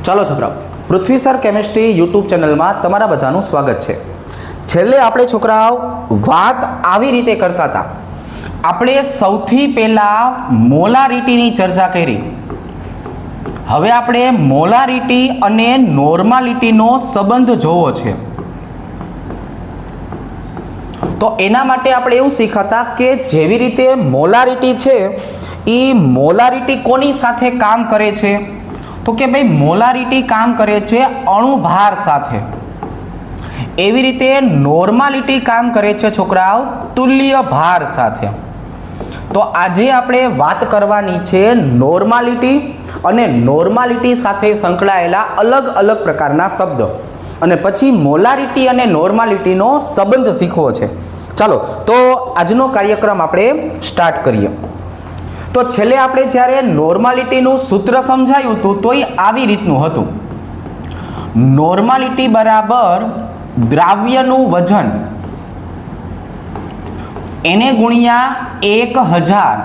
ચાલો છોકરાઓ, પૃથ્વી sir chemistry YouTube ચેનલમાં તમારા બધાનું સ્વાગત છે। છેલ્લે આપણે છોકરાઓ વાત આવી રીતે કરતા હતા, આપણે સૌથી પહેલા મોલારિટીની ચર્ચા કરી। હવે આપણે મોલારિટી અને નોર્માલિટીનો સંબંધ જોવો છે। તો એના માટે આપણે એવું શીખતા કે જેવી રીતે મોલારિટી છે એ મોલારિટી કોની સાથે કામ કરે છે, તો કે ભાઈ મોલારિટી કામ કરે છે અણુભાર સાથે। એવી રીતે નોર્માલિટી કામ કરે છે છોકરાઓ તુલ્ય ભાર સાથે। તો આજે આપણે વાત કરવાની છે નોર્માલિટી અને નોર્માલિટી સાથે સંકળાયેલા અલગ અલગ પ્રકારના શબ્દ, અને પછી મોલારિટી અને નોર્માલિટીનો સંબંધ શીખવો છે। ચાલો તો આજનો કાર્યક્રમ આપણે સ્ટાર્ટ કરીએ। તો છેલ્લે આપણે જ્યારે નોર્માલિટીનું સૂત્ર સમજાયું હતું તો એ આવી રીતનું હતું, નોર્માલિટી બરાબર દ્રાવ્યનું વજન એને ગુણ્યા 1000।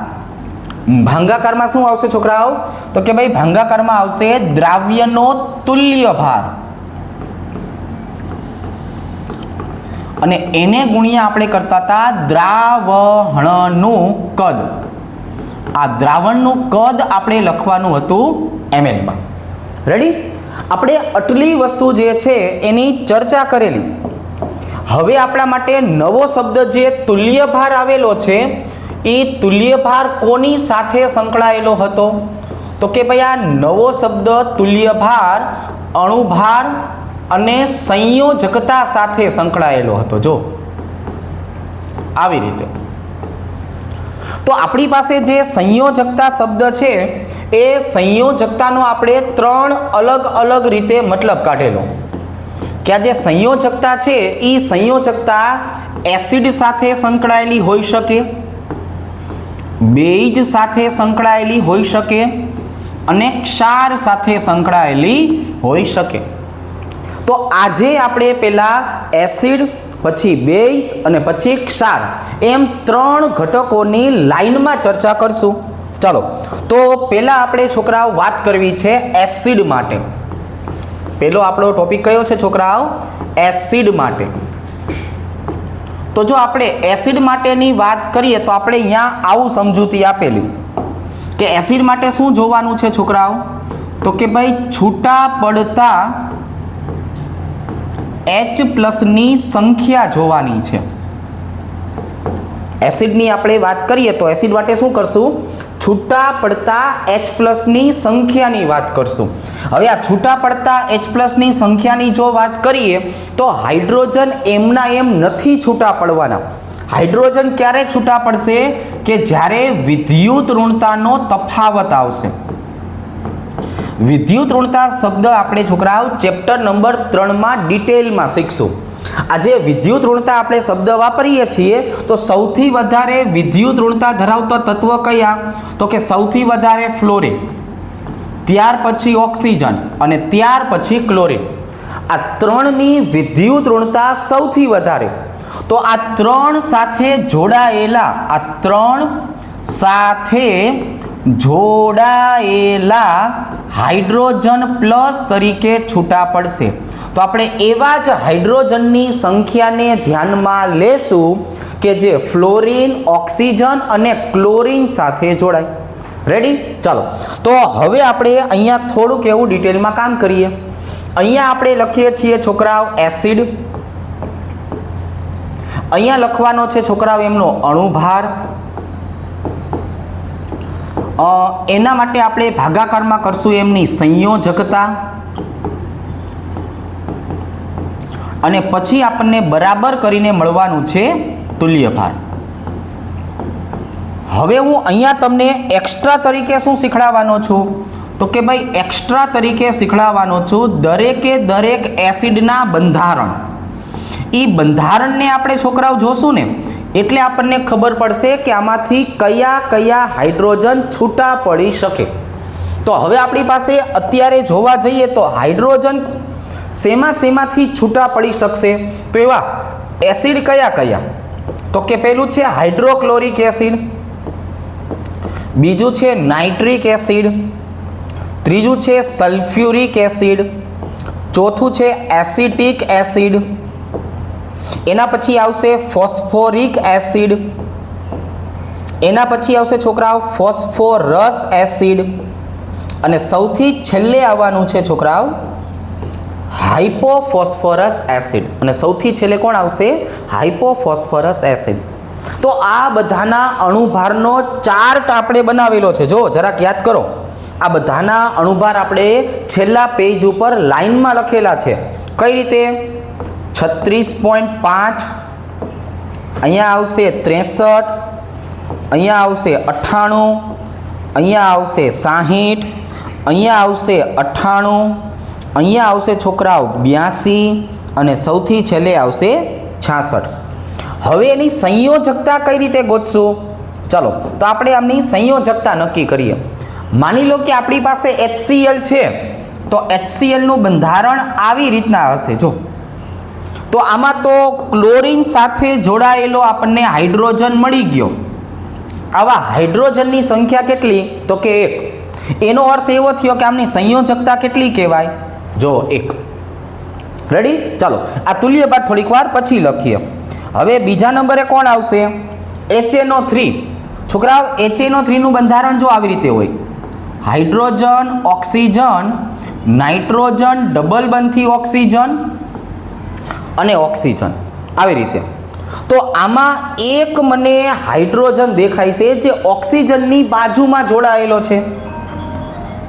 ભાંગાકારમાં શું આવશે છોકરાઓ, તો કે ભાઈ ભાંગાકારમાં આવશે દ્રાવ્યનો તુલ્ય ભાર, અને એને ગુણ્યા આપણે કરતા હતા દ્રાવણનું કદ। આ દ્રાવણનું કદ આપણે લખવાનું હતું ml માં। રેડી? આપણે આટલી વસ્તુ જે છે એની ચર્ચા કરેલી। હવે આપણા માટે નવો શબ્દ જે તુલ્ય ભાર આવેલો છે, એ તુલ્ય ભાર કોની સાથે સંકળાયેલો હતો, તો કે ભાઈ આ નવો શબ્દ તુલ્ય ભાર અણુભાર અને સંયોજકતા સાથે સંકળાયેલો હતો। જો આવી રીતે, તો આપણી પાસે જે સંયોજકતા શબ્દ છે એ સંયોજકતાનો આપણે 3 અલગ અલગ રીતે મતલબ કાઢેલો કે આ જે સંયોજકતા છે એ સંયોજકતા એસિડ સાથે સંકળાયેલી હોઈ શકે, બેઝ સાથે સંકળાયેલી હોઈ શકે અને ક્ષાર સાથે સંકળાયેલી હોઈ શકે। તો આજે આપણે પહેલા એસિડ, પછી બેઝ અને પછી ક્ષાર એમ 3 ઘટકોની લાઈનમાં ચર્ચા કરશું। ચાલો તો પહેલા આપણે છોકરાઓ વાત કરવી છે એસિડ માટે। પહેલો આપણો ટોપિક કયો છે છોકરાઓ? એસિડ માટે। તો જો આપણે એસિડ માટેની વાત કરીએ તો આપણે અહીંયા આવું સમજૂતી આપેલી કે એસિડ માટે શું જોવાનું છે છોકરાઓ, તો કે ભાઈ છૂટા પડતા H+ ની સંખ્યા જોવાની છે। એસિડની આપણે વાત કરીએ તો એસિડ માટે શું કરશું? છૂટા પડતા H+ ની સંખ્યાની વાત કરશું। હવે આ છૂટા પડતા H+ ની સંખ્યાની જો વાત કરીએ તો હાઇડ્રોજન એમના એમ નથી છૂટા પડવાના। હાઇડ્રોજન ક્યારે છૂટા પડશે? કે જ્યારે વિદ્યુત ઋણતાનો તફાવત આવશે। વિદ્યુત ઋણતા શબ્દ આપણે છોકરાઓ ચેપ્ટર નંબર 3 માં ડિટેલમાં શીખશું। આજે વિદ્યુત ઋણતા આપણે શબ્દ વાપરીએ છીએ તો સૌથી વધારે વિદ્યુત ઋણતા ધરાવતા તત્વ કયા, તો કે સૌથી વધારે ફ્લોરિન, ત્યાર પછી ઓક્સિજન અને ત્યાર પછી ક્લોરીન। આ 3ની વિદ્યુત ઋણતા સૌથી વધારે। તો આ 3 સાથે જોડાયેલા હાઇડ્રોજન પ્લસ તરીકે છૂટા પડશે। તો આપણે એવા જ હાઇડ્રોજનની સંખ્યાને ધ્યાનમાં લેશું કે જે ફ્લોરિન, ઓક્સિજન અને ક્લોરીન સાથે જોડાય। રેડી? ચાલો તો હવે આપણે અહીંયા થોડુંક એવું ડિટેલમાં કામ કરીએ। અહીંયા આપણે લખીએ છીએ છોકરાઓ એસિડ, અહીંયા લખવાનો છે છોકરાઓ એમનો અણુભાર, એના માટે આપણે ભાગાકારમાં કરશું એમની સંયોજકતા, અને પછી આપણને બરાબર કરીને મળવાનું છે તુલ્ય ભાર। હવે હું અહીંયા તમને એક્સ્ટ્રા તરીકે શું શીખડાવવાનો છું, તો કે ભાઈ એક્સ્ટ્રા તરીકે શીખડાવવાનો છું દરેકે દરેક એસિડના બંધારણ। એ બંધારણને આપણે છોકરાઓ જોશું ને એટલે આપણને ખબર પડશે કે આમાંથી કયા કયા હાઇડ્રોજન છૂટા પડી શકે। તો હવે આપણી પાસે અત્યારે જોવા જઈએ તો હાઇડ્રોજન શેમાંથી છૂટા પડી શકશે, તો એવા એસિડ કયા કયા, તો કે પહેલું છે હાઇડ્રોક્લોરિક એસિડ, બીજું છે નાઇટ્રિક એસિડ, ત્રીજું છે સલ્ફ્યુરિક એસિડ, ચોથું છે એસિટિક એસિડ, એના પછી આવશે ફોસ્ફોરિક એસિડ, એના પછી આવશે છોકરાઓ ફોસ્ફોરસ એસિડ, અને સૌથી છેલ્લે આવવાનું છે છોકરાઓ હાઇપોફોસ્ફરસ એસિડ, અને સૌથી છેલ્લે કોણ આવશે? હાઇપોફોસ્ફરસ એસિડ. તો આ બધાના અણુભારનો ચાર્ટ આપણે બનાવેલો છે. જો જરાક યાદ કરો, આ બધાના અણુભાર આપણે છેલ્લા પેજ ઉપર લાઈનમાં લખેલા છે. કઈ રીતે? 36.5, અહીંયા આવશે 63, અહીંયા આવશે 98, અહીંયા આવશે 60, અહીંયા આવશે 98, અહીંયા આવશે છોકરાઓ 82, અને સૌથી છેલ્લે આવશે 66. હવે એની સંયોજકતા કઈ રીતે ગોતશું? ચાલો તો આપણે આમની સંયોજકતા નક્કી કરીએ. માની લો કે આપણી પાસે HCl છે, તો HCl નું બંધારણ આવી રીતના હશે. જો તો આમાં તો ક્લોરીન સાથે જોડાયેલો આપણને હાઇડ્રોજન મળી ગયો. આવા હાઇડ્રોજનની સંખ્યા કેટલી? તો કે 1. એનો અર્થ એવો થયો કે આમની સંયોજકતા કેટલી કહેવાય? જો 1. રેડી? ચાલો આ તુલ્યપાઠ થોડીક વાર પછી લખીએ. હવે બીજા નંબરે કોણ આવશે? HNO3. છોકરાઓ HNO3 નું બંધારણ જો આવી રીતે હોય: હાઇડ્રોજન, ઓક્સિજન, નાઇટ્રોજન, ડબલ બંધથી ઓક્સિજન અને ઓક્સિજન, આવી રીતે. તો આમાં એક મને હાઇડ્રોજન દેખાય છે જે ઓક્સિજનની બાજુમાં જોડાયેલો છે.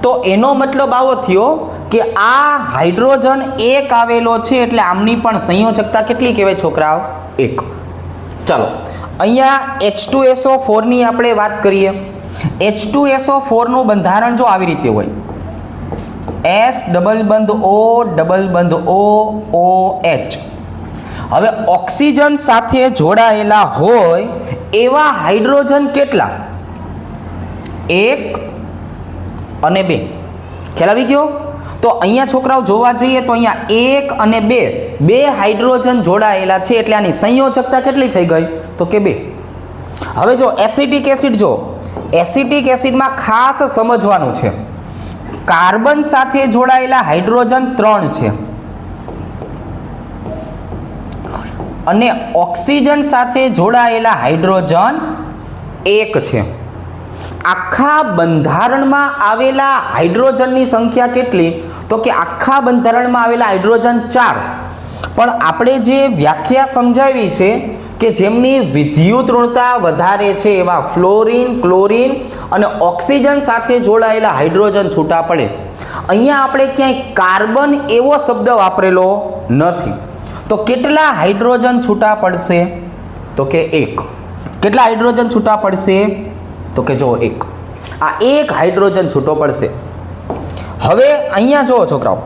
તો એનો મતલબ આવો થયો કે આ હાઇડ્રોજન એક આવેલો છે, એટલે આમની પણ સંયોજકતા કેટલી કહેવાય છોકરાઓ? 1. ચાલો અહીંયા H2SO4 ની આપણે વાત કરીએ. H2SO4 નું બંધારણ જો આવી રીતે હોય: S ડબલ બંધ O ડબલ બંધ O OH. હવે ઓક્સિજન સાથે જોડાયેલા હોય એવા હાઇડ્રોજન કેટલા? 1 અને 2. ખ્યાલ આવી ગયો? તો અહીંયા છોકરાઓ જોવા જઈએ તો અહીંયા 1 અને 2 હાઇડ્રોજન જોડાયેલા છે, એટલે આની સંયોજકતા કેટલી થઈ ગઈ? તો કે 2. હવે જો એસિટિક એસિડ, જો એસિટિક એસિડમાં ખાસ સમજવાનું છે, કાર્બન સાથે જોડાયેલા હાઇડ્રોજન 3 છે અને ઓક્સિજન સાથે જોડાયેલા હાઇડ્રોજન 1 છે. આખા બંધારણમાં આવેલા હાઇડ્રોજનની સંખ્યા કેટલી? તો કે આખા બંધારણમાં આવેલા હાઇડ્રોજન 4. પણ આપણે જે વ્યાખ્યા સમજાવી છે કે જેમની વિદ્યુત ઋણતા વધારે છે એવા ફ્લોરિન, ક્લોરિન અને ઓક્સિજન સાથે જોડાયેલા હાઇડ્રોજન છૂટા પડે. અહીંયા આપણે ક્યાંય કાર્બન એવો શબ્દ વાપરેલો નથી. તો કેટલા હાઇડ્રોજન છૂટા પડશે? તો કે 1. કેટલા હાઇડ્રોજન છૂટા પડશે? તો કે જો 1. આ 1 હાઇડ્રોજન છૂટો પડશે. હવે અહીંયા જુઓ છોકરાઓ,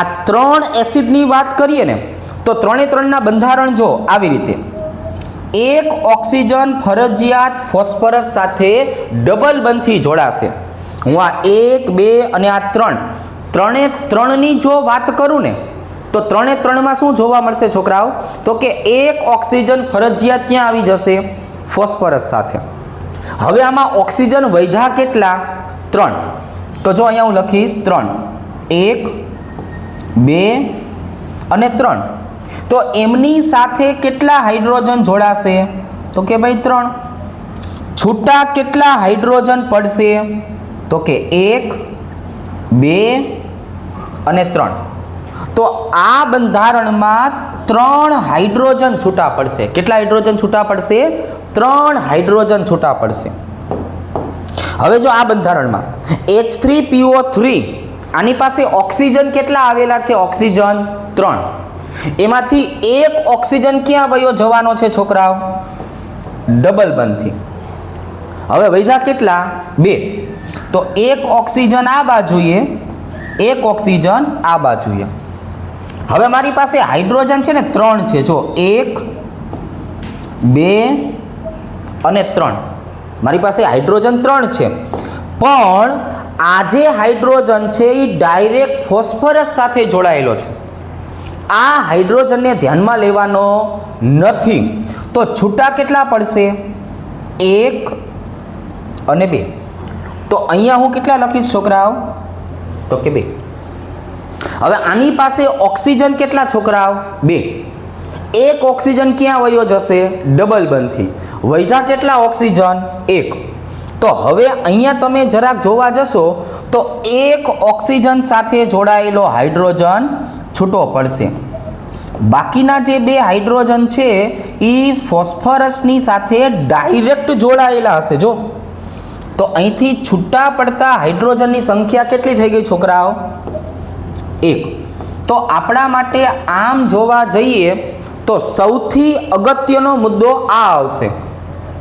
આ 3 એસિડની વાત કરીએ ને, તો 3 ના બંધારણ જો આવી રીતે: 1 ઓક્સિજન ફરજિયાત ફોસ્ફરસ સાથે ડબલ બંધથી જોડાશે. હું આ 1, 2 અને આ 3 ની જો વાત કરું ને, તો 3માં શું જોવા મળશે છોકરાઓ? તો કે 1 ઓક્સિજન ફરજિયાત ક્યાં આવી જશે? ફોસ્ફરસ સાથે. હવે આમાં ઓક્સિજન વધ્યા કેટલા? 3. તો જો અહીંયા હું લખીશ 3, 1, 2 અને 3. તો એમની સાથે કેટલા હાઇડ્રોજન જોડાશે? તો કે ભાઈ 3. છૂટા કેટલા હાઇડ્રોજન પડશે? તો કે 1, 2 અને 3. તો આ બંધારણમાં 3 હાઇડ્રોજન છૂટા પડશે. કેટલા હાઇડ્રોજન છૂટા પડશે? 3 હાઇડ્રોજન છૂટા પડશે. હવે જો આ બંધારણમાં H3PO3, આની પાસે ઓક્સિજન કેટલા આવેલા છે? ઓક્સિજન 3. એમાંથી 1 ઓક્સિજન ક્યાં વયો જવાનો છે છોકરાઓ? ડબલ બંધથી. હવે વધ્યા કેટલા? 2. તો 1 ઓક્સિજન આ બાજુએ, 1 ઓક્સિજન આ બાજુએ. હવે મારી પાસે હાઇડ્રોજન છે ને 3 છે. જો 1, 2 અને 3. મારી પાસે હાઇડ્રોજન 3 છે, પણ આ જે હાઇડ્રોજન છે એ ડાયરેક્ટ ફોસ્ફરસ સાથે જોડાયેલો છે. આ હાઇડ્રોજનને ધ્યાનમાં લેવાનો નથી. તો છૂટા કેટલા પડશે? 1 અને 2. તો અહીંયા હું કેટલા લખીશ છોકરાઓ? તો કે 2. હવે આની પાસે ઓક્સિજન કેટલા છોકરાઓ? 2. એક ઓક્સિજન ક્યાં વયો જશે? ડબલ બંધથી. વધ્યા કેટલા ઓક્સિજન? 1. તો હવે અહીંયા તમે જરાક જોવા જશો તો એક ઓક્સિજન સાથે જોડાયેલો હાઇડ્રોજન છૂટો પડશે. બાકીના જે 2 હાઇડ્રોજન છે એ ફોસ્ફરસની સાથે ડાયરેક્ટ જોડાયેલા હશે. જો તો અહીંથી છૂટા પડતા હાઇડ્રોજનની સંખ્યા કેટલી થઈ ગઈ છોકરાઓ? 1. તો આપણા માટે આમ જોવા જઈએ તો સૌથી અગત્યનો મુદ્દો આ આવશે.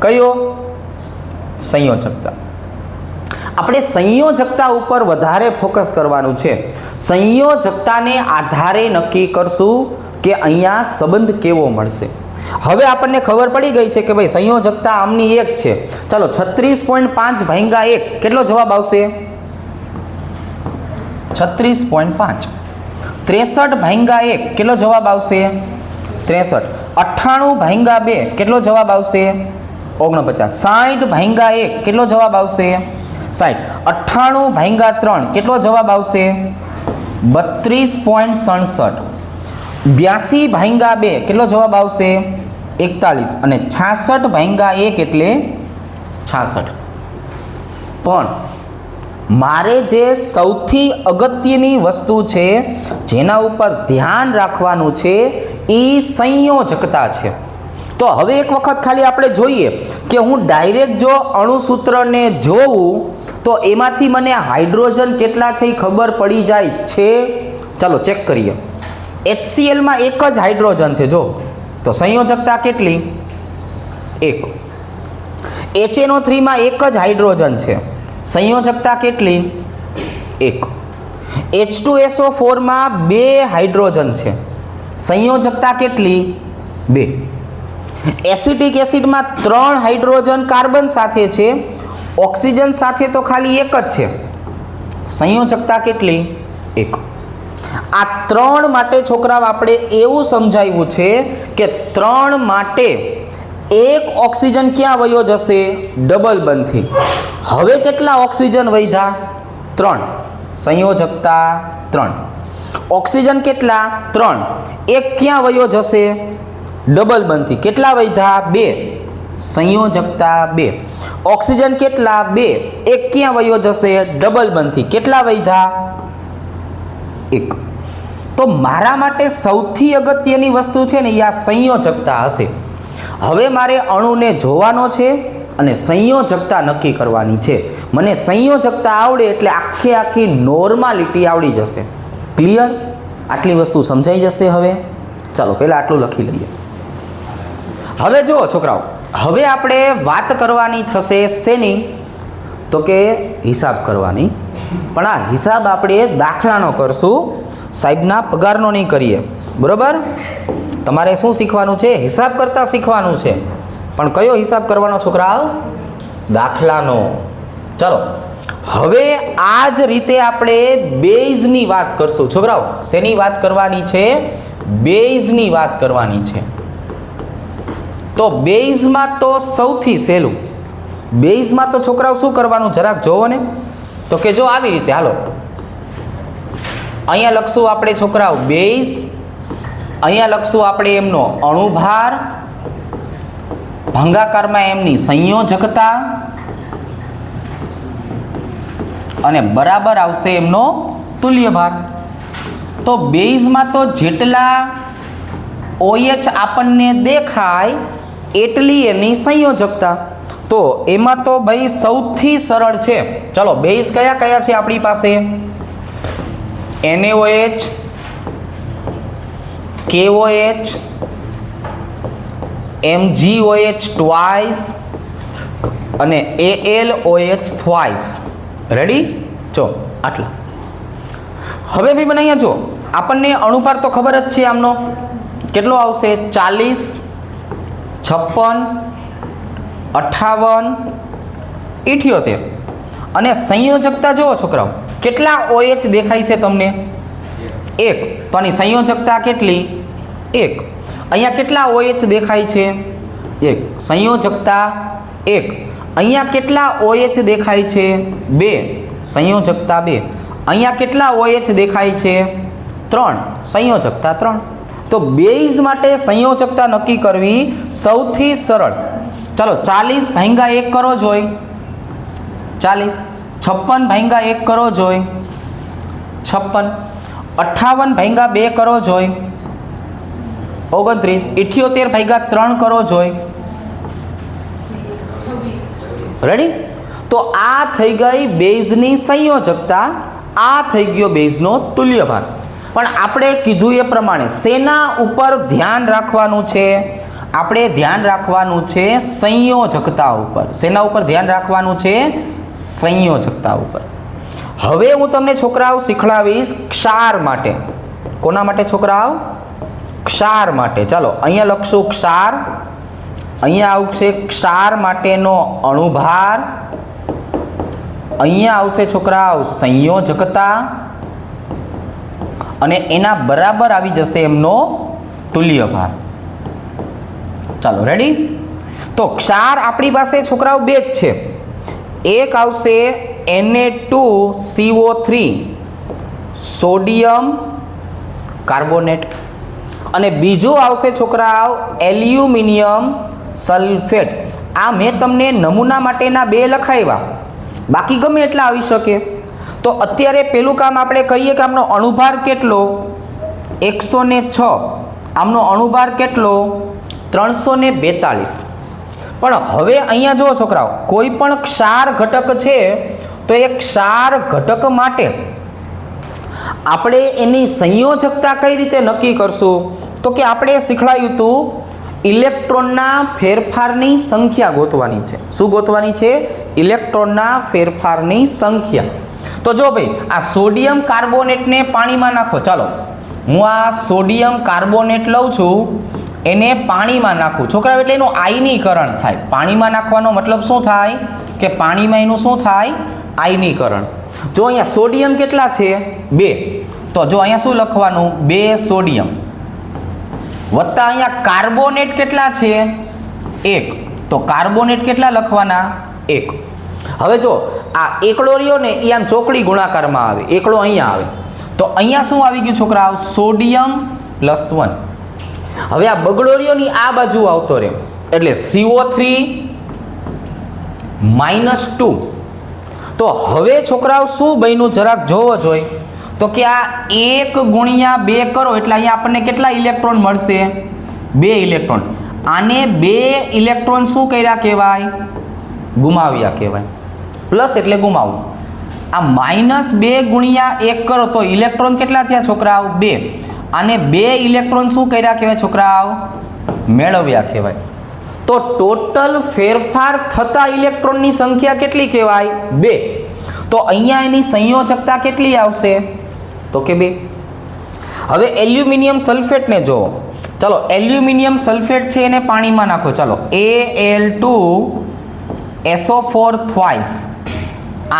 કયો? સંયોજકતા. આપણે સંયોજકતા ઉપર વધારે ફોકસ કરવાનું છે. સંયોજકતાને આધારે નક્કી કરશું કે અહીંયા સંબંધ કેવો મળશે. હવે આપણને ખબર પડી ગઈ છે કે ભાઈ સંયોજકતા આમની 1 છે. ચાલો 36.5 ભાગ્યા 1 કેટલો જવાબ આવશે? 36.5. 63 ભાગ્યા 1 કેટલો જવાબ આવશે? 63. 98 ભાગ્યા 2 કેટલો જવાબ આવશે? 49. 60 ભાગ્યા 1 કેટલો જવાબ આવશે? 60. 98 ભાગ્યા 3 કેટલો જવાબ આવશે? 32.67. 82 ભાગ્યા 2 કેટલો જવાબ આવશે? 41. અને 66 ભાગ્યા 1 એટલે 66. પણ મારે જે સૌથી અગત્યની વસ્તુ છે જેના ઉપર ધ્યાન રાખવાનું છે એ સંયોજકતા છે. તો હવે એક વખત ખાલી આપણે જોઈએ કે હું ડાયરેક્ટ જો અણુસૂત્રને જોઉં તો એમાંથી મને હાઇડ્રોજન કેટલા છે એ ખબર પડી જાય છે. ચાલો ચેક કરીએ. HCl માં 1 જ હાઇડ્રોજન છે. જો તો સંયોજકતા કેટલી? 1. HNO3 માં 1 જ હાઇડ્રોજન છે. સંયોજકતા કેટલી? 1. H2SO4 માં 2 હાઇડ્રોજન છે. સંયોજકતા કેટલી? 2. એસિટિક એસિડમાં 3 હાઇડ્રોજન કાર્બન સાથે છે. ઓક્સિજન સાથે તો ખાલી 1 જ છે. સંયોજકતા કેટલી? 1. આ 3 માટે છોકરાઓ આપણે એવું સમજાવ્યું છે કે 3 માટે એક ઓક્સિજન ક્યાં વયો જશે? ડબલ બંધથી. હવે કેટલા ઓક્સિજન વધ્યા? 3. સંયોજકતા 3. ઓક્સિજન કેટલા? 3. એક ક્યાં વયો જશે? ડબલ બંધથી. કેટલા વધ્યા? 2. સંયોજકતા 2. ઓક્સિજન કેટલા? 2. એક ક્યાં વયો જશે? ડબલ બંધથી. કેટલા વધ્યા? 1. તો મારા માટે સૌથી અગત્યની વસ્તુ છે ને એ આ સંયોજકતા હશે. હવે મારે અણુને જોવાનો છે અને સંયોજકતા નક્કી કરવાની છે. મને સંયોજકતા આવડે એટલે આખી નોર્માલિટી આવડી જશે. ક્લિયર? આટલી વસ્તુ સમજાઈ જશે. હવે ચાલો પહેલાં આટલું લખી લઈએ. હવે જુઓ છોકરાઓ, હવે આપણે વાત કરવાની થશે શેની? તો કે હિસાબ કરવાની. પણ આ હિસાબ આપણે દાખલાનો કરશું, સાહેબના પગારનો નહીં કરીએ. બરોબર? તમારે શું શીખવાનું છે? હિસાબ કરતા શીખવાનું છે. પણ કયો હિસાબ કરવાનો છોકરાઓ? દાખલાનો. ચલો હવે આ જ રીતે આપણે બેઝની વાત કરશું છોકરાઓ. શેની વાત કરવાની છે? બેઝની વાત કરવાની છે. તો બેઝમાં તો સૌથી સહેલું. બેઝમાં તો છોકરાઓ શું કરવાનું જરાક જોવો ને. તો કે જો આવી રીતે હાલો, અહીંયા લખશું આપણે છોકરાઓ બેઝ, અહીંયા લખશું આપણે એમનો અણુભાર, ભાગાકારમાં એમની સંયોજકતા અને બરાબર આવશે એમનો તુલ્યભાર. તો બેઝમાં તો જેટલા OH આપણને દેખાય એટલી એની સંયોજકતા. તો એમાં તો ભાઈ સૌથી સરળ છે. ચલો બેઝ કયા કયા છે આપણી પાસે? NaOH, KOH, MgOH twice અને AlOH twice. રેડી? જો આટલા. હવે ભાઈ મને અહીંયા જો આપણને અણુભાર તો ખબર જ છે આમનો કેટલો આવશે? 40, 56, 58, 78. અને સંયોજકતા જુઓ છોકરાઓ, કેટલા OH દેખાય છે તમને? 1. તો આની સંયોજકતા કેટલી? 1. અહીંયા કેટલા OH દેખાય છે? 1. સંયોજકતા 1. અહીંયા કેટલા OH દેખાય છે? 2. સંયોજકતા 2. અહીંયા કેટલા OH દેખાય છે? 3. સંયોજકતા 3. તો બેઝ માટે સંયોજકતા નક્કી કરવી સૌથી સરળ. ચાલો 40 ભાગ્યા 1 કરો જોઈ. 40. 56 ભાગ્યા 1 કરો જોઈ. 56. 58 ભાગ્યા 2 કરો જોઈ. 29. 78 ભાગ્યા 3 કરો જોઈ. રેડી? તો આ થઈ ગઈ બેઝની સંયોજકતા, આ થઈ ગયો બેઝનો તુલ્યભાર. પણ આપણે કીધું એ પ્રમાણે શેના ઉપર ધ્યાન રાખવાનું છે? આપણે ધ્યાન રાખવાનું છે સંયોજકતા ઉપર. શેના ઉપર ધ્યાન રાખવાનું છે? સંયોજકતા ઉપર. હવે હું તમને છોકરાઓ શીખડાવીશ ક્ષાર માટે. કોના માટે છોકરાઓ? ક્ષાર માટે. ચાલો અહીંયા લખશું ક્ષાર. અહીંયા આવશે ક્ષાર માટેનો અણુભાર. અહીંયા આવશે છોકરાઓ સંયોજકતા અને એના બરાબર આવી જશે એમનો તુલ્યભાર. ચાલો રેડી? તો ક્ષાર આપણી પાસે છોકરાઓ બે જ છે. એક આવશે Na2CO3 સોડિયમ કાર્બોનેટ અને બીજો આવશે છોકરાઓ એલ્યુમિનિયમ સલ્ફેટ. આ મેં તમને નમૂના માટેના બે લખાવ્યા, બાકી ગમે એટલા આવી શકે. તો અત્યારે પેલું કામ આપણે કરીએ કે આમનો અણુભાર કેટલો? 106. આમનો અણુભાર કેટલો? 342. પણ હવે અહીંયા જુઓ છોકરાઓ, કોઈ પણ ક્ષાર ઘટક છે તો એ ક્ષાર ઘટક માટે આપણે એની સંયોજકતા કઈ રીતે નક્કી કરશું? તો કે આપણે શીખવાડ્યું હતું ઇલેક્ટ્રોનના ફેરફારની સંખ્યા ગોતવાની છે. શું ગોતવાની છે? ઇલેક્ટ્રોનના ફેરફારની સંખ્યા. તો જો ભાઈ આ સોડિયમ કાર્બોનેટને પાણીમાં નાખો. ચાલો હું આ સોડિયમ કાર્બોનેટ લઉં છું, એને પાણીમાં નાખું. છોકરાઓ એટલે એનું આયનીકરણ થાય. પાણીમાં નાખવાનો મતલબ શું થાય? કે પાણીમાં એનું શું થાય? આયનીકરણ. જો અહીંયા સોડિયમ કેટલા છે? 2. તો જો અહીંયા શું લખવાનું? 2 સોડિયમ વત્તા અહીંયા કાર્બોનેટ કેટલા છે? 1. તો કાર્બોનેટ કેટલા લખવાના? 1. હવે જો આ એકડો રહ્યો ને એ આમ ચોકડી ગુણાકારમાં આવે, એકડો અહીંયા આવે. તો અહીંયા શું આવી ગયું છોકરાઓ? સોડિયમ +1. હવે આ બગડો રહ્યો ની આ બાજુ આવતો રહે એટલે CO3 -2. તો હવે છોકરાઓ શું બન્યું જરાક જોવો જોઈએ. તો કે આ 1 × 2 કરો એટલે અહીંયા આપણને કેટલા ઇલેક્ટ્રોન મળશે? 2 ઇલેક્ટ્રોન. આને 2 ઇલેક્ટ્રોન શું કર્યા કહેવાય? ગુમાવ્યા કહેવાય. પ્લસ એટલે ગુમાવવું. આ -2 × 1 કરો તો ઇલેક્ટ્રોન કેટલા થયા છોકરાઓ? 2. આને 2 ઇલેક્ટ્રોન શું કર્યા કહેવાય છોકરાઓ? મેળવ્યા કહેવાય. તો ટોટલ ફેરફાર થતા ઇલેક્ટ્રોનની સંખ્યા કેટલી કહેવાય? 2. તો અહીંયા એની સંયોજકતા કેટલી આવશે? તો કે 2. હવે એલ્યુમિનિયમ સલ્ફેટને જુઓ. ચાલો એલ્યુમિનિયમ સલ્ફેટ છે એને પાણીમાં નાખો. ચાલો Al2SO4 twice.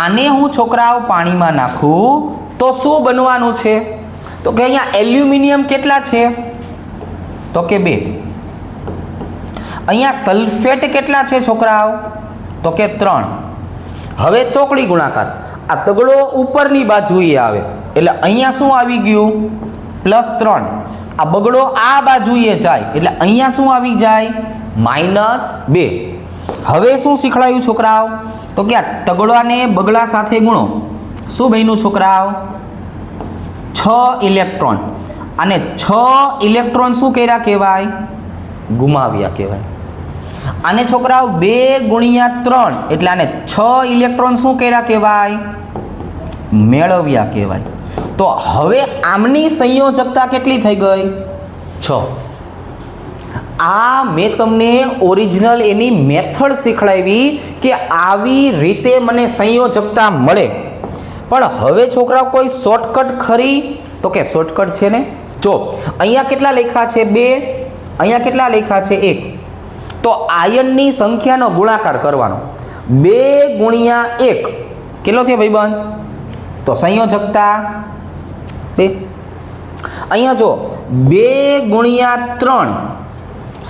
આને હું છોકરાઓ પાણીમાં નાખું તો શું બનવાનું છે? તો કે અહીંયા એલ્યુમિનિયમ કેટલા છે? તો કે 2. અહીંયા સલ્ફેટ કેટલા છે છોકરાઓ? તો કે 3. હવે ચોકડી ગુણાકાર. આ તગડો ઉપરની બાજુએ આવે એટલે અહીંયા શું આવી ગયું? +3. આ બગડો આ બાજુએ જાય એટલે અહીંયા શું આવી જાય? -2. હવે શું શીખવાડ્યું છોકરાઓ? તો કે આ તગડાને બગડા સાથે ગુણો. શું બન્યું છોકરાઓ? 6 ઇલેક્ટ્રોન. અને 6 ઇલેક્ટ્રોન શું કર્યા કહેવાય? ગુમાવ્યા કહેવાય. આને છોકરાઓ 2 × 3 એટલે આને 6 ઇલેક્ટ્રોન શું કર્યા કહેવાય? મેળવ્યા કહેવાય. તો હવે આમની સંયોજકતા કેટલી થઈ ગઈ? 6. આ મેં તમને ઓરિજિનલ એની મેથડ શીખડાવી કે આવી રીતે મને સંયોજકતા મળે. પણ હવે છોકરાઓ કોઈ શોર્ટકટ ખરી? તો કે શોર્ટકટ છે ને. જો અહીંયા કેટલા લખ્યા છે? 2. અહીંયા કેટલા લખ્યા છે? 1. તો આયનની સંખ્યાનો ગુણાકાર કરવાનો. 2 × 1 કેટલો થયો ભાઈબંધ? તો સંયોજકતા 2. અહીંયા જો 2 × 3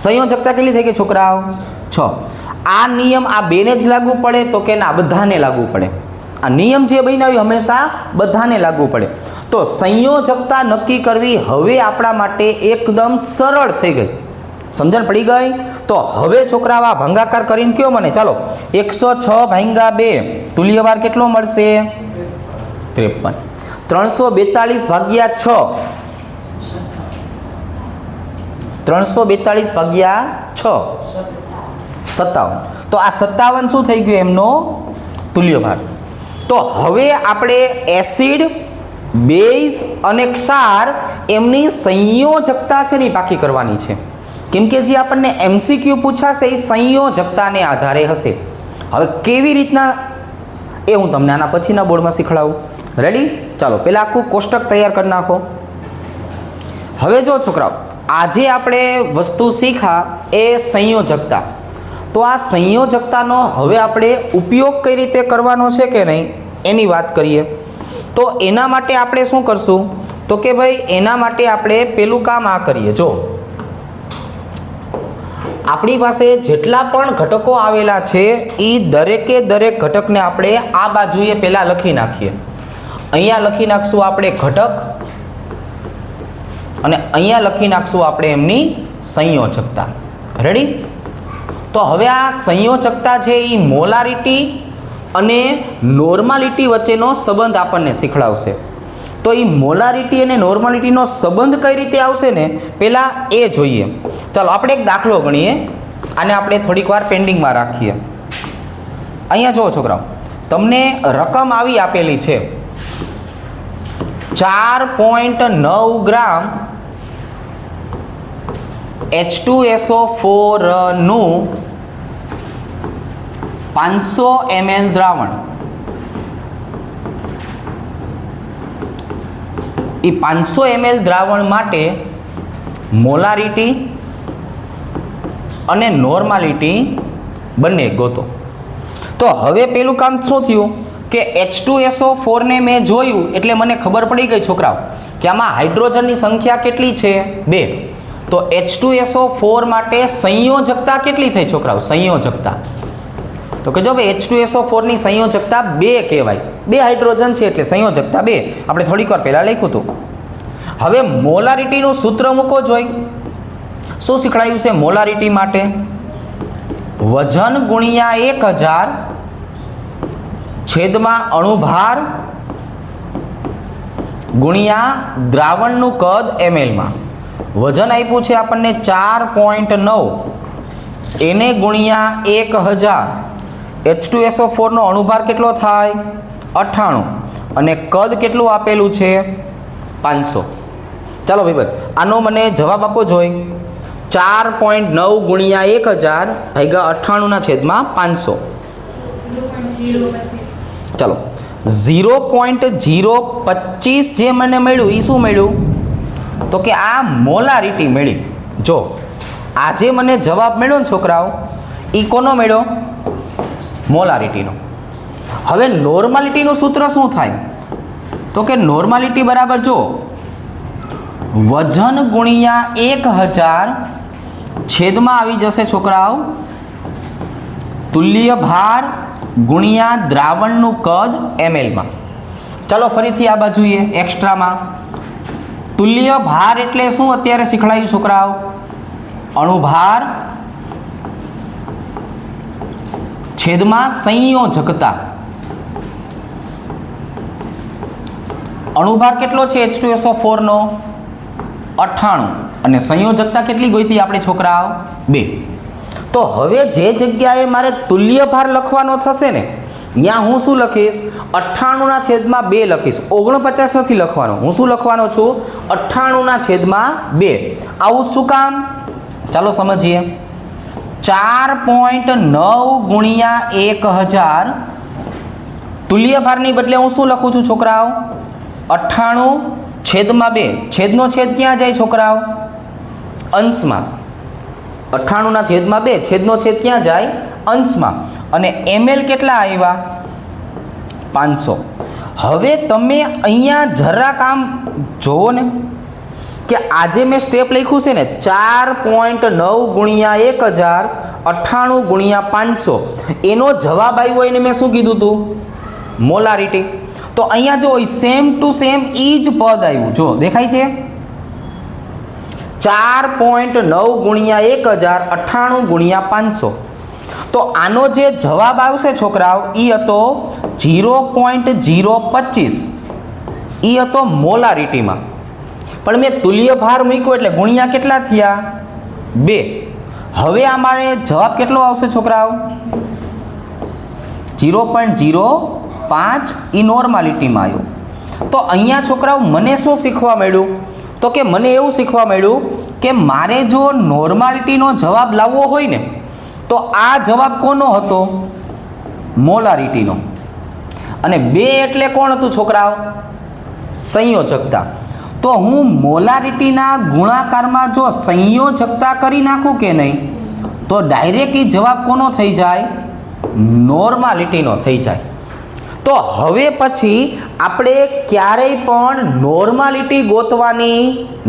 સંયોજકતા કેટલી થઈ ગઈ છોકરાઓ? 6. આ નિયમ આ બેને જ લાગુ પડે તો કે ના બધાને લાગુ પડે? આ નિયમ જે બનાવ્યો હંમેશા બધાને લાગુ પડે. તો સંયોજકતા નક્કી કરવી હવે આપણા માટે એકદમ સરળ થઈ ગઈ. સમજણ પડી ગઈ? તો હવે છોકરાઓ આ ભાગાકાર કરીને કયો મને, ચાલો 106 ભાગ્યા 2 તુલ્યભાર કેટલો મળશે? 53. 342 ભાગ્યા 6 342 ભાગ્યા 6 57. તો આ 57 શું થઈ ગયું? એમનો તુલ્યભાર. તો હવે આપણે એસિડ, બેઝ અને ક્ષાર એમની સંયોજકતા છે ને પાકી કરવાની છે. કેમ કે જે આપણને MCQ પૂછાશે એ સંયોજકતાને આધારે હશે. હવે કેવી રીતના એ હું તમને આના પછીના બોર્ડમાં શીખડાવું. રેડી? ચાલો પહેલાં આખું કોષ્ટક તૈયાર કરી નાખો. હવે જો છોકરાઓ, આજે આપણે વસ્તુ શીખા એ સંયોજકતા. તો આ સંયોજકતાનો હવે આપણે ઉપયોગ કઈ રીતે કરવાનો છે કે નહીં એની વાત કરીએ. તો એના માટે આપણે શું કરશું? તો કે ભાઈ એના માટે આપણે પેલું કામ આ કરીએ. જો આપણી પાસે જેટલા પણ ઘટકો આવેલા છે એ દરેકે દરેક ઘટકને આપણે આ બાજુએ પહેલાં લખી નાખીએ. અહીંયા લખી નાખશું આપણે ઘટક અને અહીંયા લખી નાખશું આપણે એમની સંયોજકતા. રેડી? તો હવે આ સંયોજકતા છે એ મોલારિટી અને નોર્માલિટી વચ્ચેનો સંબંધ આપણને શીખડાવશે. તો એ મોલારિટી અને નોર્માલિટીનો સંબંધ કઈ રીતે આવશે ને પહેલાં એ જોઈએ. ચાલો આપણે એક દાખલો ગણીએ. આને આપણે થોડીક વાર પેન્ડિંગમાં રાખીએ. અહીંયા જુઓ છોકરાઓ, તમને રકમ આવી આપેલી છે 4.9 ગ્રામ H2SO4 નું 500 ml દ્રાવણ. એ 500 ml દ્રાવણ માટે મોલારિટી અને નોર્માલિટી બંને ગોતો. તો હવે પેલું કામ શું થયું કે H2SO4 ને મેં જોયું એટલે મને ખબર પડી ગઈ છોકરાઓ કે આમાં હાઇડ્રોજનની સંખ્યા કેટલી છે? 2. તો H2SO4 માટે સંયોજકતા કેટલી થઈ છોકરાઓ? સંયોજકતા તો કે જો ભાઈ H2SO4 ની સંયોજકતા 2 કહેવાય. 2 હાઇડ્રોજન છે એટલે સંયોજકતા 2. આપણે થોડીક વાર પહેલા લખ્યું હતું. હવે મોલારિટીનું સૂત્ર મૂકો જોઈ. શું શીખડાયું છે મોલારિટી માટે? વજન ગુણ્યા 1000 છેદમાં અણુભાર ગુણ્યા દ્રાવણનું કદ ml. વજન આપ્યું છે આપણને 4.9 એને ગુણ્યા 1000. H2SO4 નો અણુભાર કેટલો થાય? 98 અને કદ કેટલું આપેલું છે? 500. ચાલો ભાઈ આનો મને જવાબ આપો જોઈ. 4.9 ગુણ્યા 1000 ભાગ્યા 98 છેદમાં 500. ચાલો 0.025 જે મને મળ્યું એ શું મળ્યું? તો કે આ મોલારિટી મળી. જો આજે મને જવાબ મળ્યો ને છોકરાઓ એ કોનો મળ્યો? મોલારિટીનો. હવે નોર્માલિટીનું સૂત્ર શું થાય? તો કે નોર્માલિટી બરાબર જો વજન ગુણ્યા 1000 છેદમાં આવી જશે છોકરાઓ તુલ્ય ભાર ગુણ્યા દ્રાવણનું કદ ml. ચાલો ફરીથી આ બાજુએ એક્સ્ટ્રામાં તુલ્ય ભાર એટલે શું અત્યારે શીખડાયું છોકરાઓ? અણુભાર છેદમાં સંયોજકતા. અણુભાર કેટલો છે H2SO4 નો? 98 અને સંયોજકતા કેટલી ગોઈતી આપણે છોકરાઓ? 2. તો હવે જે જગ્યાએ મારે તુલ્ય ભાર લખવાનો થશે ને ત્યાં હું શું લખીશ? 98 છેદમાં 2 લખીશ. 49 નથી લખવાનો. હું શું લખવાનો છું? 98 છેદમાં 2. આવું શું કામ? ચાલો સમજીએ. 4.9 ગુણ્યા 1000 તુલ્ય ભારની બદલે હું શું લખું છું છોકરાઓ? 98 છેદમાં 2. છેદનો છેદ ક્યાં જાય છોકરાઓ? અંશમાં. 98 છેદમાં 2 છેદનો છેદ ક્યાં જાય? અંશમાં. અને ml કેટલા આવ્યા? 500. હવે તમે અહીંયા જરા કામ જોવો ને કે આજે મેં સ્ટેપ લખ્યું છે ને 4.9 ગુણ્યા 1000 98 ગુણ્યા 500 એનો જવાબ આવ્યો એને મેં શું કીધું હતું? મોલારિટી. તો અહીંયા જો સેમ ટુ સેમ એ જ પદ આવ્યું, જો દેખાય છે 4.9 ગુણ્યા 1000 98 ગુણ્યા 500. તો આનો જે જવાબ આવશે છોકરાઓ એ હતો 0.025, એ હતો મોલારિટીમાં. પણ મેં તુલ્ય ભાર મૂક્યો એટલે ગુણ્યા કેટલા થયા 2. હવે અમારે જવાબ કેટલો આવશે છોકરાઓ 0.05 એ નોર્માલિટીમાં આવ્યો. તો અહીંયા છોકરાઓ મને શું શીખવા મળ્યું, તો કે મને એવું શીખવા મળ્યું કે મારે જો નોર્માલિટીનો જવાબ લાવવો હોય ને તો આ જવાબ કોનો હતો મોલારિટીનો. અને 2 એટલે કોણ હતું છોકરાઓ સંયોજકતા. તો હું મોલારિટીના ગુણાકારમાં જો સંયોજકતા કરી નાખું કે નહીં તો ડાયરેક્ટ એ જવાબ કોનો થઈ જાય નોર્માલિટીનો થઈ જાય. તો હવે પછી આપણે ક્યારેય પણ નોર્માલિટી ગોતવાની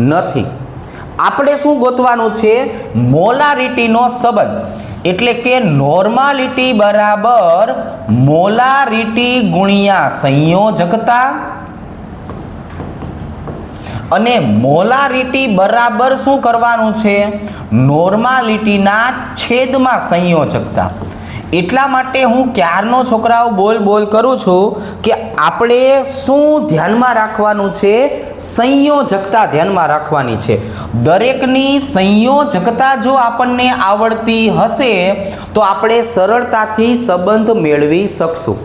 નથી, આપણે શું ગોતવાનું છે મોલારિટીનો સંબંધ. એટલે કે નોર્માલિટી બરાબર મોલારિટી ગુણ્યા સંયોજકતા અને મોલારિટી બરાબર શું કરવાનું છે નોર્માલિટીના છેદમાં સંયોજકતા. એટલા માટે હું ક્યારનો છોકરાઓ બોલ કરું છું કે આપણે શું ધ્યાનમાં રાખવાનું છે સંયોજકતા ધ્યાનમાં રાખવાની છે. દરેકની સંયોજકતા જો આપણને આવડતી હશે તો આપણે સરળતાથી સંબંધ મેળવી શકશું.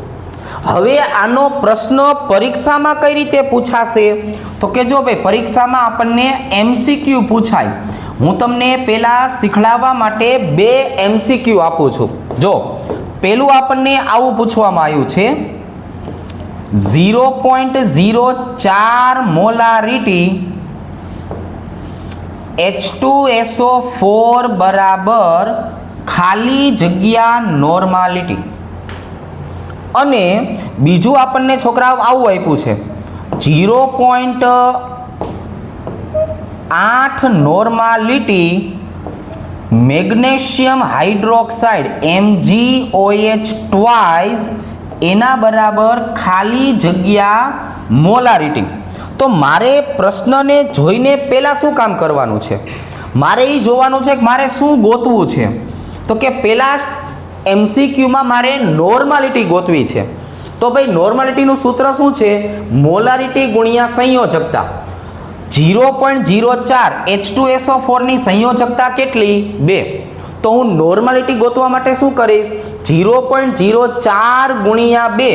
હવે આનો પ્રશ્ન પરીક્ષામાં કઈ રીતે પૂછાશે તો કે જો ભાઈ પરીક્ષામાં આપણને MCQ પૂછાય. હું તમને પહેલાં શીખડાવવા માટે 2 MCQ આપું છું. જો પહેલું આપણને આવું પૂછવામાં આવ્યું છે 0.04 મોલારિટી H2SO4 બરાબર ખાલી જગ્યા નોર્માલિટી. અને બીજું આપણને છોકરાઓ આવું આપ્યું છે 0.8 normality magnesium hydroxide MgOH twice એના બરાબર ખાલી જગ્યા મોલારિટી. તો મારે પ્રશ્નને જોઈને પહેલાં શું કામ કરવાનું છે મારે એ જોવાનું છે કે મારે શું ગોતવું છે. તો કે પહેલાં MCQમાં મારે નોર્માલિટી ગોતવી છે. તો ભાઈ નોર્માલિટીનું સૂત્ર શું છે મોલારિટી ગુણ્યા સંયોજકતા. 0.04 H2SO4 ની સંયોજકતા કેટલી 2. તો હું નોર્માલિટી ગોતવા માટે શું કરીશ 0.04 ગુણ્યા 2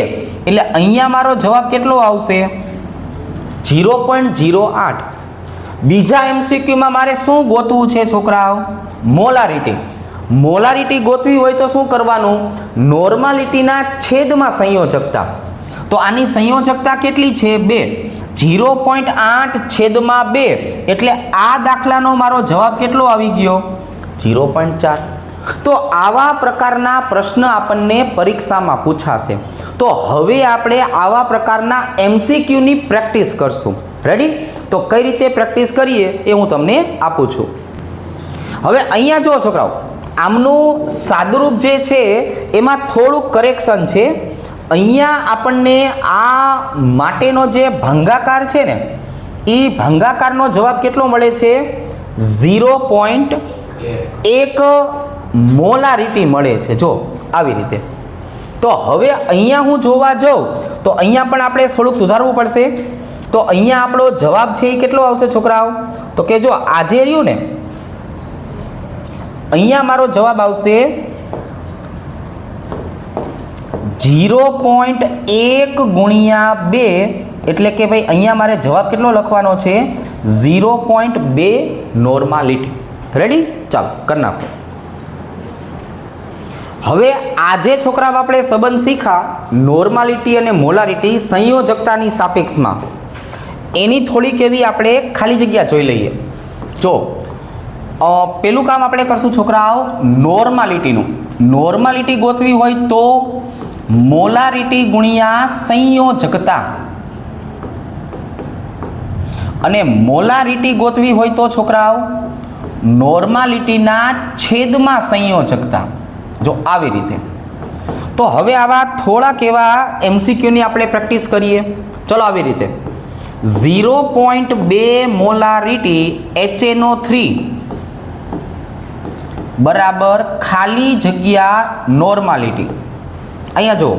એટલે અહીંયા મારો જવાબ કેટલો આવશે 0.08. બીજા MCQમાં મારે શું ગોતવું છે છોકરાઓ મોલારિટી. મોલારિટી ગોતવી હોય તો શું કરવાનું નોર્માલિટીના છેદમાં સંયોજકતા. તો આની સંયોજકતા કેટલી છે 2. 0.8 છેદમાં 2 એટલે આ દાખલાનો મારો જવાબ કેટલો આવી ગયો 0.4. તો આવા પ્રકારના પ્રશ્ન આપણને પરીક્ષામાં પૂછાશે. તો હવે આપણે આવા પ્રકારના MCQની પ્રેક્ટિસ કરશું. રેડી? તો કઈ રીતે પ્રેક્ટિસ કરીએ એ હું તમને આપું છું. હવે અહીંયા જો છોકરાઓ આમનું સાદુરૂપ જે છે એમાં થોડુંક કરેક્શન છે. અહીંયા આપણને આ માટેનો જે ભાંગાકાર છે ને એ ભાંગાકારનો જવાબ કેટલો મળે છે 0.1 મોલારિટી મળે છે. જો આવી રીતે. તો હવે અહીંયા હું જોવા જાઉં તો અહીંયા પણ આપણે થોડુંક સુધારવું પડશે. તો અહીંયા આપણો જવાબ છે એ કેટલો આવશે છોકરાઓ તો કે જો આજે રહ્યું ને અહીંયા મારો જવાબ આવશે 0.1 ગુણ્યા 2 એટલે કે ભાઈ અહીંયા મારે જવાબ કેટલો લખવાનો છે 0.2 નોર્માલિટી. રેડી? ચાલો કરી નાખો. હવે આજે છોકરાઓ આપણે સંબંધ શીખા નોર્માલિટી અને મોલારિટી સંયોજકતાની સાપેક્ષમાં. એની થોડીક એવી આપણે ખાલી જગ્યા જોઈ લઈએ. જો પેલું કામ આપણે કરશું છોકરાઓ નોર્માલિટીનું. નોર્માલિટી ગોતવી હોય તો મોલારિટી ગુણ્યા સંયોજકતા અને મોલારિટી ગોતવી હોય તો છોકરાઓ નોર્માલિટીના છેદમાં સંયોજકતા. જો આવી રીતે. તો હવે આવા થોડાક એવા એમસીક્યુની આપણે પ્રેક્ટિસ કરીએ. ચલો આવી રીતે 0.2 મોલારિટી HNO3 બરાબર ખાલી જગ્યા નોર્માલિટી. અહીંયા જો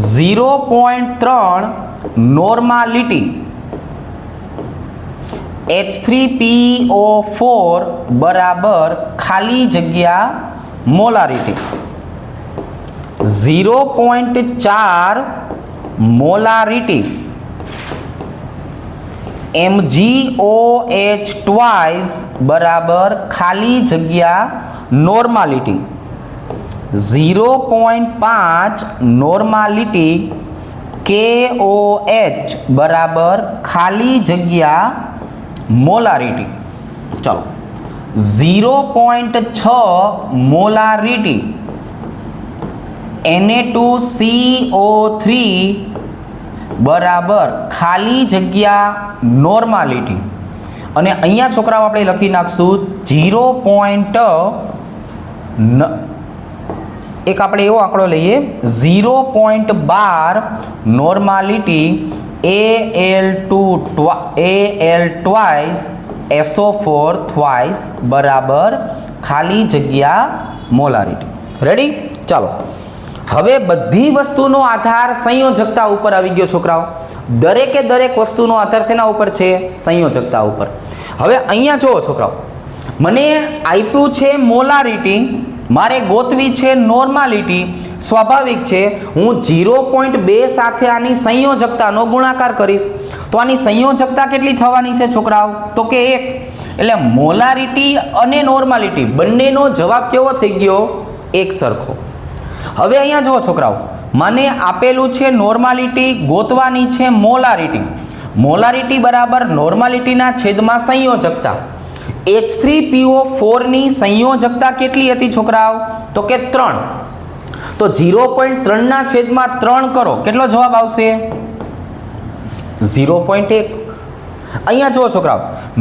0.3 નોર્માલિટી H3PO4 બરાબર ખાલી જગ્યા મોલારિટી. 0.4 મોલારિટી MgOH ટ્વાઇસ બરાબર ખાલી જગ્યા નોર્માલિટી. 0.5 નોર્માલિટી KOH બરાબર ખાલી જગ્યા મોલારિટી. ચલો 0.6 મોલારિટી Na2CO3 બરાબર ખાલી જગ્યા નોર્માલિટી. અને અહીંયા છોકરાઓ આપણે લખી નાખશું 0. એક આપણે એવો આંકડો લઈએ 0.12 normality Al twice SO4 twice બરાબર ખાલી જગ્યા મોલારિટી. રેડી? ચાલો હવે બધી વસ્તુનો આધાર સંયોજકતા ઉપર આવી ગયો છોકરાઓ. દરેકે દરેક વસ્તુનો આધાર શેના ઉપર છે? સંયોજકતા ઉપર. હવે અહીંયા જુઓ છોકરાઓ, મને આપ્યું છે મોલારિટી, મારે ગોતવી છે નોર્માલિટી. સ્વાભાવિક છે હું 0.2 સાથે આની સંયોજકતાનો ગુણાકાર કરીશ. તો આની સંયોજકતા કેટલી થવાની છે છોકરાઓ? તો કે 1. એટલે મોલારિટી અને નોર્માલિટી બંનેનો જવાબ કેવો થઈ ગયો? એક સરખો. હવે અહીંયા જુઓ છોકરાઓ, મને આપેલું છે નોર્માલિટી, ગોતવાની છે મોલારિટી. મોલારિટી બરાબર નોર્માલિટીના છેદમાં સંયોજકતા. H3PO4 ની સંયોજકતા કેટલી હતી છોકરાઓ? તો કે 3. તો 0.3 ના છેદમાં 3 કરો, કેટલો જવાબ આવશે? 0.1. અહીંયા જુઓ છોકરાઓ,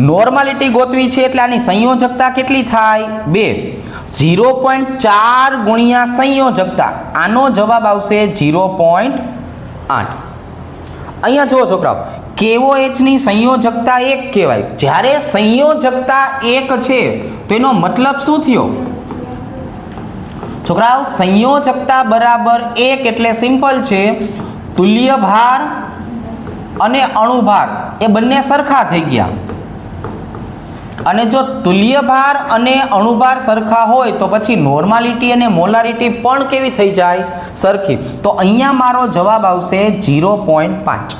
નોર્માલિટી ગોતવી છે એટલે આની સંયોજકતા કેટલી થાય? 2. 0.4 ગુણ્યા સંયોજકતા, આનો જવાબ આવશે 0.8. અહીંયા જુઓ છોકરાઓ, KOH ની સંયોજકતા 1 કહેવાય. જ્યારે સંયોજકતા 1 છે તો એનો મતલબ શું થયો છોકરાઓ? સંયોજકતા બરાબર 1 એટલે સિમ્પલ છે, તુલ્ય ભાર અને અણુભાર એ બંને સરખા થઈ ગયા. અને જો તુલ્ય ભાર અને અણુભાર સરખા હોય તો પછી નોર્માલિટી અને મોલારિટી પણ કેવી થઈ જાય? સરખી. તો અહીંયા મારો જવાબ આવશે 0.5.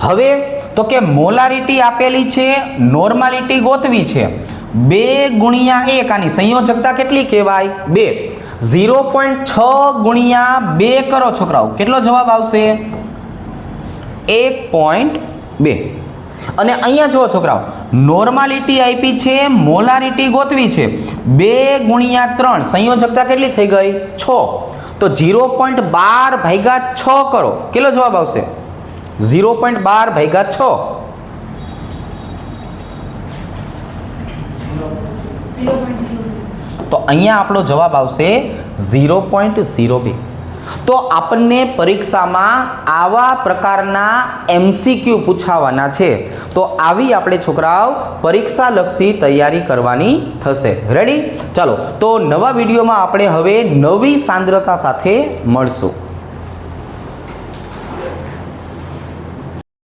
હવે તો કે મોલારિટી આપેલી છે, નોર્માલિટી ગોતવી છે. 2 ગુણ્યા 1 આની સંયોજકતા કેટલી કહેવાય? 2. 0.6 ગુણ્યા 2 કરો છોકરાઓ, કેટલો જવાબ આવશે? 1.2. અને અહીંયા જુઓ છોકરાઓ, નોર્માલિટી આપી છે, મોલારિટી ગોતવી છે. 2 ગુણ્યા 3 સંયોજકતા કેટલી થઈ ગઈ? 6. તો 0.12 ભાગ્યા 6 કરો, કેટલો જવાબ આવશે? 0.12 ભાગ્યા 6. તો અહીંયા આપણો જવાબ આવશે 0.02. તો આપણને પરીક્ષામાં આવા પ્રકારના MCQ પૂછાવાના છે. તો આવી આપણે છોકરાઓ પરીક્ષાલક્ષી તૈયારી કરવાની થશે. રેડી? ચાલો, તો નવા વિડીયોમાં આપણે હવે નવી સાંદ્રતા સાથે મળશું.